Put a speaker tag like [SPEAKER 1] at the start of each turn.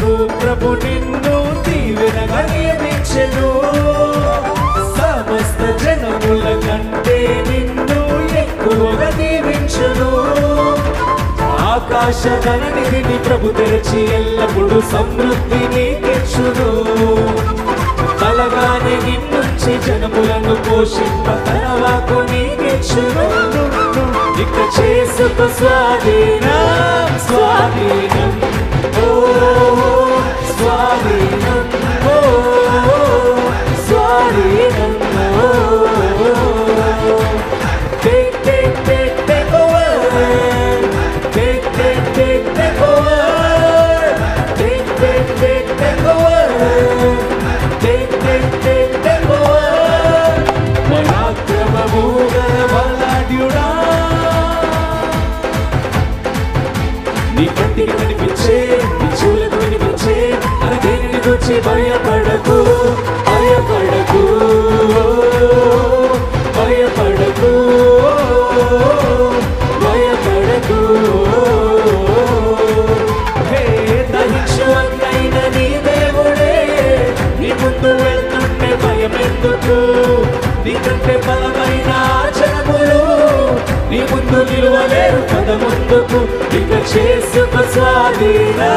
[SPEAKER 1] కొరకు ప్రభు నిన్ను దీవెనగా నియమించెను. సమస్త జనముల కంటే నిన్ను ఎక్కువగా దీవించెను. ఆకాశ ధననిధిని ప్రభు తెరచి ఎల్లప్పుడు సమృద్ధిని తెచ్చును. తలగానే నిన్నుంచి జనములను పోషింప తన వాక్కు నీకిచ్చును. ఇక చేసుకో స్వాధీనం స్వాధీనం ఓ స్వాధీనం ఓ స్వాధీనం take take take take over take take take take over take take take take over take take take take over పరాక్రమముగా బలాఢ్యుడా నీ కంటికి కనిపించే నీ చెవులకు వినిపించే అని దేనిని గురించి భయపడకు భయపడకు భయపడకు భయపడకు హే దహించు అన్నైన నీ దేవుడే నీ ముందు వెళ్తుంటే భయమెందుకు నీకంటే బలమైన జనములు నీ ముందు నిలువలేరు పద ముందుకు ఇక చేసుకో స్వాధీనం